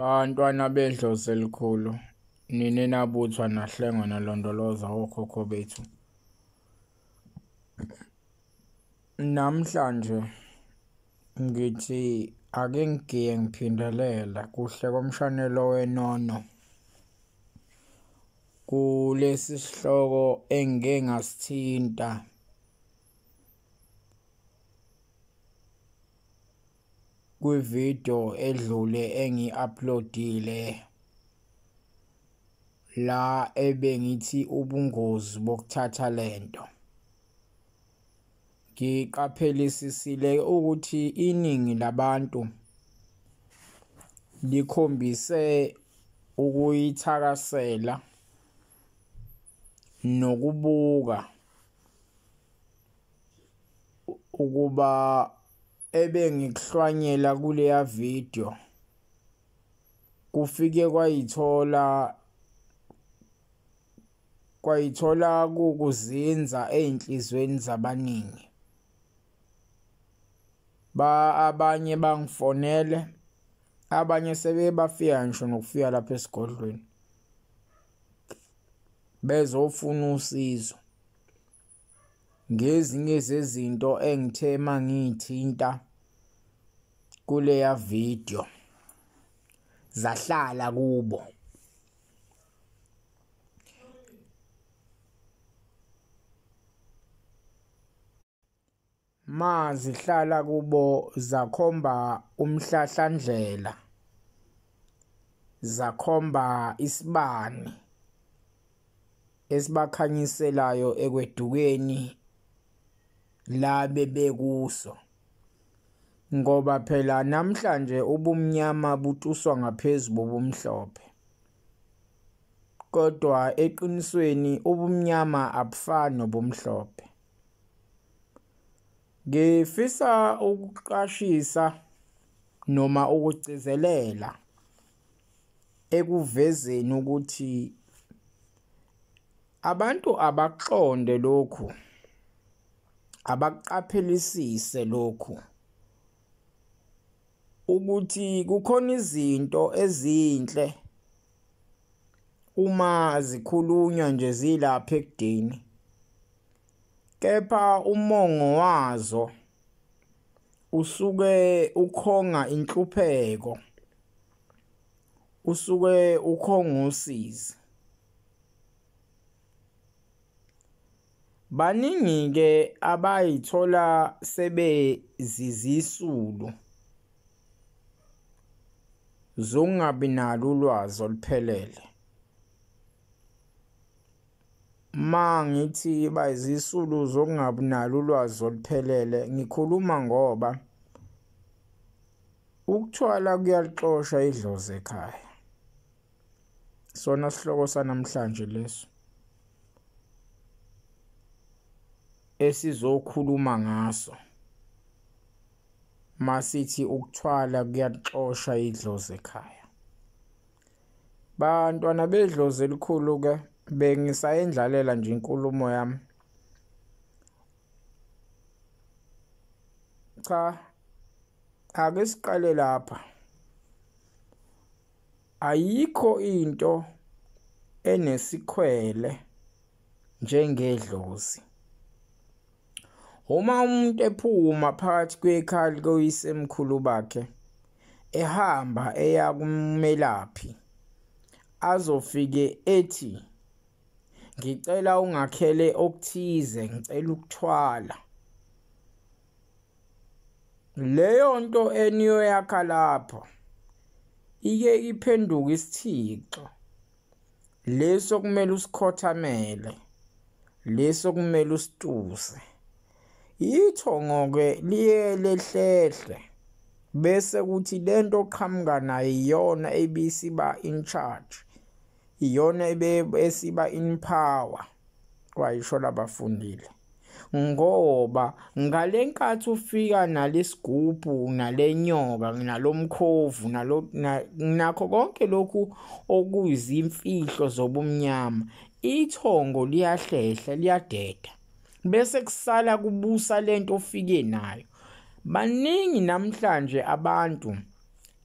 Bantwana bedlozi elikhulu, nini nabuthwa nahlengwa nalondoloza okhokho bethu. Namhlanje ngithi ake ngigiye ngiphindelela kuhle komshanelo wenono kulesi sihloko engike ngasithinta kwivideo edlule engi-uploadile la ebengithi ubungozi bokuthatha lento. Ngiqaphelisisile ukuthi iningi labantu likhombise ukuyithakasela nokubuka ukuba ebengikuhlwanyela kuleya video kufike kwayithola kukuzinza einhlizweni zabaningi. Abanye bangifonele, abanye sebebafika ngisho nokufika lapha esigodlweni bezofuna usizo ngezinye zezinto engithe mangithinta kuleya video zahlala kubo. Zihlala kubo zakhomba umhlahlandlela, zakhomba isibani esibakhanyiselayo ekwedukeni la bebekuso, ngoba phela namhlanje ubumnyama butuswa ngaphezulu bobumhlophe, kodwa eqinisweni ubumnyama abufani nobumhlophe. Ngifisa ukuqashisa noma ukugcizelela ekuvezeni ukuthi abantu abaqonde lokhu, abaqaphelisise lokhu ukuthi kukhona izinto ezinhle uma zikhulunywa nje zilapha ekudeni, kepha umongo wazo usuke ukhonga inhlupheko, usuke ukhonga usizi. Baningi-ke abayithola sebezizisulu zokungabi nalo ulwazi oluphelele. Ngithi bayizisulu zokungabi nalo ulwazi oluphelele, ngikhuluma ngoba ukuthwala kuyalixosha idlozi ekhaya. Sona sihloko sanamhlanje leso esizokhuluma ngaso masithi ukuthwala kuyalixosha idlozi ekhaya. Bantwana bedlozi elikhulu-ke, bengisayendlalela nje inkulumo yami. Cha, ake siqale lapha. Ayikho into enesikhwele njengedlozi. Uma umuntu ephuma phakathi kwekhaya likoyisemkhulu bakhe ehamba eya kumelaphi, azofike ethi ngicela ungakhele okuthize, ngicela ukuthwala, leyo nto eniyoyakha lapho ike iphenduka isithixo, leso kumele usikhothamele, leso kumele usituse. Ithongo-ke liye lehlehle bese kuthi lento oqhamuka nayo iyona ebisiba in charge, iyona esiba in power, kwayisho labafundile. Ngoba ngale nkathi ufika nalesigubhu, nalenyoka, nalomkhovu, nakho konke lokhu okuyizimfihlo zobumnyama, ithongo liyahlehla, liyadeda, bese kusala kubusa lento ofike nayo. Baningi namhlanje abantu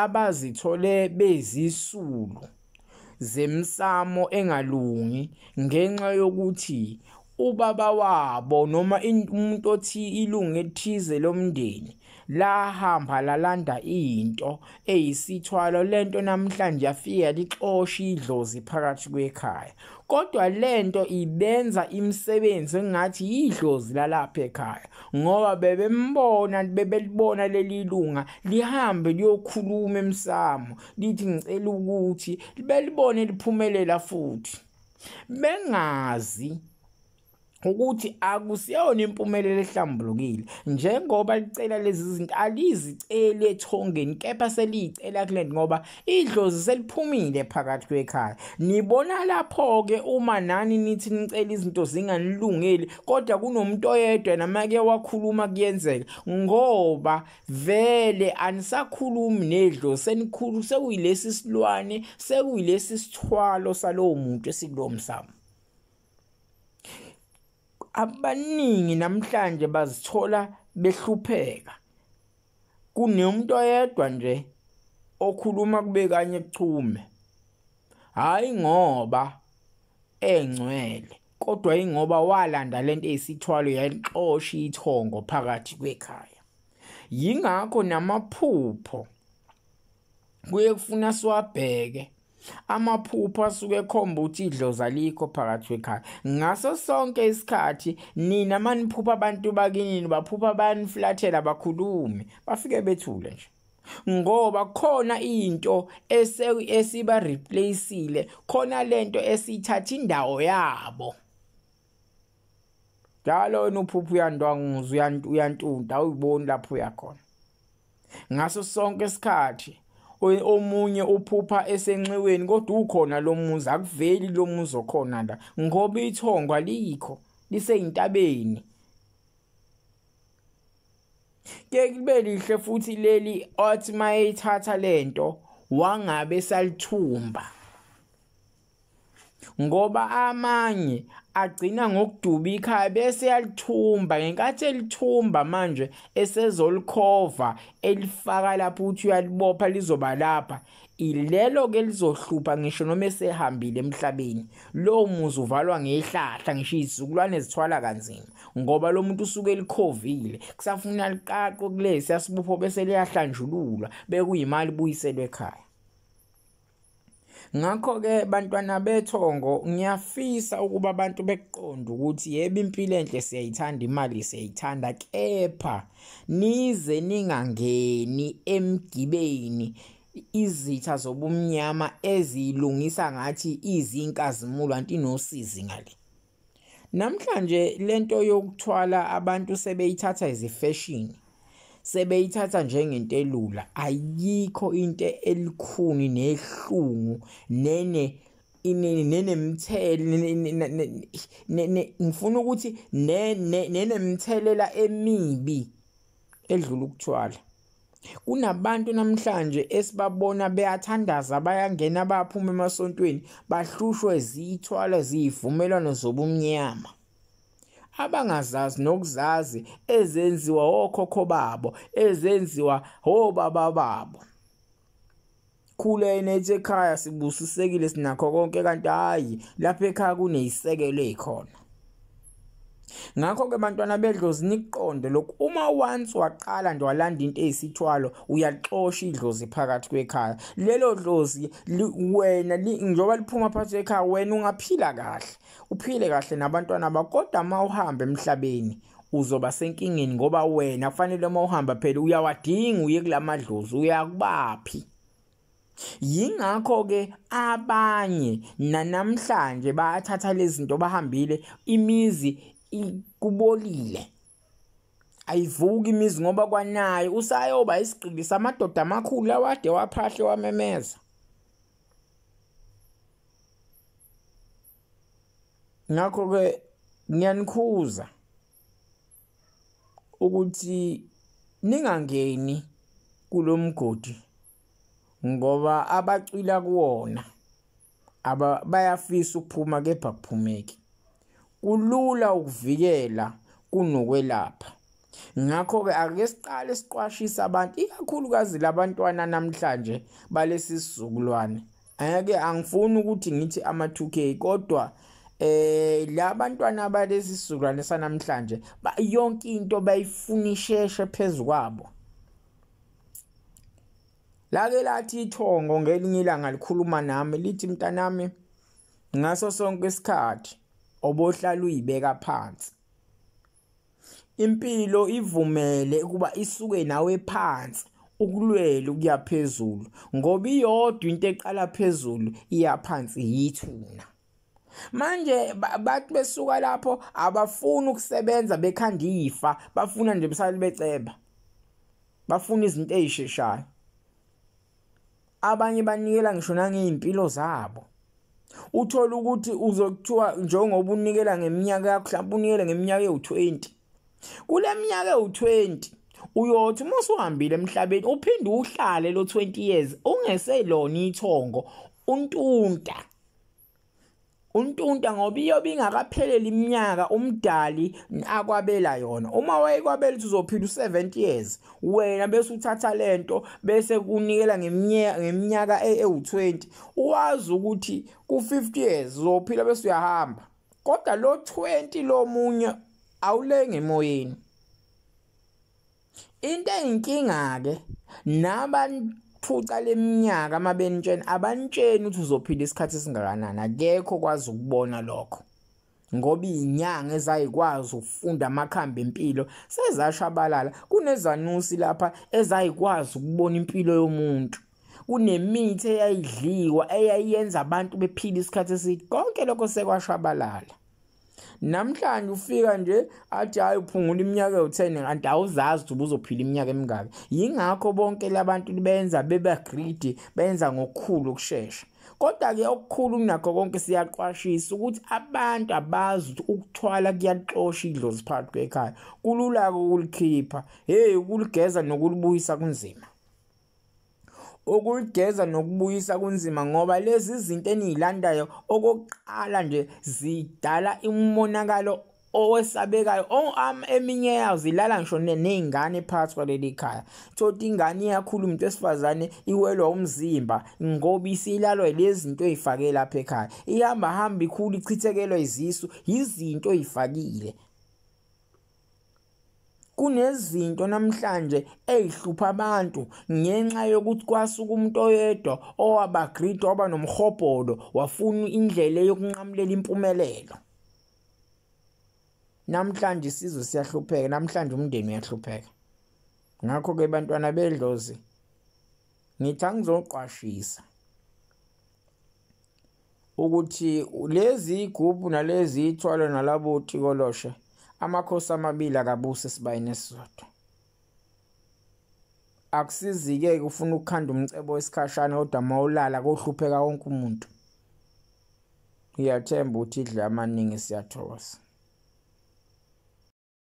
abazithole bezisulu zemsamo engalungi ngenxa yokuthi ubaba wabo noma umuntu othi ilungu ethize lomndeni lahamba lalanda into eyisithwalo lento namhlanje yafika lixosha idlozi phakathi kwekhaya kodwa lento ibenza imisebenzi engathi idlozi lalapha ekhaya ngoba bebelibona leli lunga lihambe liyokhuluma emsamo lithi ngicela ukuthi belibone liphumelela futhi bengazi ukuthi akusiyona impumelelo ehlambulukile njengoba licela lezi zinto alizicela ethongeni kepha seliyicela kulento ngoba idlozi seliphumile phakathi kwekhaya nibona lapho ke uma nani nithi nicela izinto zinganilungeli kodwa kunomuntu oyedwa namake wakhuluma kuyenzeka ngoba vele anisakhulumi nedlozi senikhulu sekuyilesi silwane sekuyilesi sithwalo salowo muntu esikulowo msamo abaningi namhlanje bazithola behlupheka kunomuntu oyedwa nje okhuluma kube kanye kuchume hayi ngoba engcwele kodwa ingoba walanda lento eyisithwalo yalixosha ithongo phakathi kwekhaya yingakho namaphupho kuye kufuna siwabheke amaphupho asuke ekhomba ukuthi idlozi alikho phakathi kwekhaya ngaso sonke isikhathi nina maniphupha abantu bakini baphupha baniflathela bakhulume bafike bethule nje ngoba khona into esiba replaceile khona lento esithatha indawo yabo njalo wena uphupha uyandwanguza uyantunta uyiboni lapho uyakhona ngaso sonke isikhathi omunye uphupha esenxiweni kodwa ukhona lo muzi akuveli lo muzi okhona la ngoba ithongo alikho liseyintabeni ke kube lihle futhi leli othi mayithatha lento wangabe salithumba ngoba amanye agcina ngokuduba ikhaya bese yalithumba ngenkathi elithumba manje esezolikhova elifaka lapho uthi uyalibopha lizoba lapha ilelo ke lizohlupha ngisho noma esehambile emhlabeni lo muzi uvalwa ngehlahla ngisho izizukulwane zithwala kanzima ngoba lo muntu usuke elikhovile kusafuna liqaqo kulesi yasibupho bese liyahlanjululwa bekuyimali buyiselwe ekhaya ngakho ke bantwana bethongo ngiyafisa ukuba abantu beqonde ukuthi yebo impilo enhle siyayithanda imali siyayithanda kepha nize ningangeni emgibeni izitha zobumnyama ezilungisa ngathi izinkazimulo anti nosizi ngale namhlanje lento yokuthwala abantu sebeyithatha izifashion sebeyithatha njengentelula ayikho into elikhuni nehlungu nenemthele ngifuna ukuthi nenemthelela emibi edlula ukuthwala kunabantu namhlanje esibabona beyathandaza bayangena baphuma emasontweni bahlushwe zithwala zivumelano zobumnyama abangazazi nokuzazi ezenziwa okhokho babo ezenziwa obaba babo khule nethi ekhaya sibusisekile sinakho konke kanti hayi lapha ekhaya kuneyisekelo ezikhona ngakho ke bantwana bedlozi niqonde lokhu uma once waqala nje walanda into ezisithwalo uyalixosha idlozi phakathi kwekhaya lelo dlozi wena njoba liphuma phakathi kwekhaya wena ungaphila kahle uphile kahle nabantwana bakodwa mawuhamba emhlabeni uzoba senkingeni ngoba wena kufanele mawuhamba phela uyawadinga uye kulamadlozi uyakubaphi yingakho ke abanye namhlanje bayathatha lezi zinto bahambile imizi kubolile ayivuki imizi ngoba kwanayo usayoba isigqilisa amadoda amakhulu lawade waphahle wamemeza ngakho ke ngiyanikhuza ukuthi ningangeni kulomgodi ngoba abacwila kuwona bayafisa ukuphuma kepha kuphumeki kulula ukuvikela kunokwelapha Ngakho ke ake siqale siqwashisa abantu ikakhulukazi labantwana namhlanje balesi sizukulwane. Angifuni ukuthi ngithi ama-2K kodwa labantwana balesi sizukulwane sanamhlanje yonke into bayifuna isheshe phezukwabo. Lake lathi ithongo ngelinye ilanga likhuluma nami lithi mntanami ngaso sonke isikhathi obohlala uyibeka phansi. Impilo ivumele ukuba isuke nawe phansi ukulwela ukuya phezulu ngoba iyodwa into eqala phezulu iya phansi yithuna. Manje bathi besuka lapho abafuni ukusebenza bekhanda ifa, bafuna nje besale beceba. Bafuna izinto ezisheshayo. Abanye banikela ngisho nangezimpilo zabo. Uthola ukuthi uzokuthiwa njengoba unikela ngeminyaka yakho mhlawumbe unikele ngeminyaka ewu20. Kule minyaka ewu20 uyothi uma usuhambile emhlabeni uphinde uhlale lo 20 years ungeselona ithongo untunta ngoba iyobe ingakapheleli iminyaka umdali akwabela yona. Uma wayekwabela ukuthi uzophila u70 years wena bese uthatha lento bese kunikela ngeminyaka ewu20 uwazi ukuthi ku50 years uzophila bese uyahamba kodwa lo 20 lo munye awulenge emoyeni. Into eyinkinga ke nabanthuca leminyaka amabenitsheni abantsheni ukuthi uzophila isikhathi esingakanani akekho kwazi ukubona lokho ngoba izinyanga ezayikwazi ukufunda amakhambi empilo sezashabalala. Kunezanusi lapha ezayikwazi ukubona impilo yomuntu, kunemithi eyayidliwa eyayenza abantu bephila isikhathi eside, konke lokho sekwashabalala. Namhlanje ufika nje athi hayi uphungula iminyaka ewu10 kanti awuzazi ukuthi ubuzophila iminyaka emingaka. Yingakho bonke labantu benza beba greedy, benza ngokukhulu ukusheshsha. Kodwa ke okukhulu kunakho konke siyaqwashisa ukuthi abantu abazi ukuthwala kuyaxosha idlozi phakathi kwekhaya. Kulula ukulikhipha, ukuligeza nokulibuyisa kunzima. Ukuligeza nokubuyisa kunzima ngoba lezi zinto enizilandayo okokuqala nje zidala umonakalo owesabekayo. Eminye yazo zilala ngisho nezingane phakathi kwaleli khaya. Thothi ingane iyakhula umuntu esifazane iwelwa umzimba ngoba isilalwa lezi zinto ezifake lapha ekhaya. Ihamba ikhulu ichithekelwa izisu izinto ezifakile. Kunezinto namhlanje ezihlupha abantu ngenxa yokuthi kwasuka umuntu oyedwa owabagreed waba nomhobholo wafuna indlela yokunqamulela impumelelo. Namhlanje isizwe siyahlupheka, namhlanje umndeni uyahlupheka. Ngakho ke bantwana bedlozi ngithi angizoqwashisa ukuthi lezi igubhu nalezi ithwalo nalabo thikoloshe amakhosi amabili akabuse sibayini esisodwa. Akusizike ufuna ukukhanda umcebo wesikhashana kodwa mawulala kohlupheka wonke umuntu. Ngiyathemba ukuthi idle amaningi siyathokoza.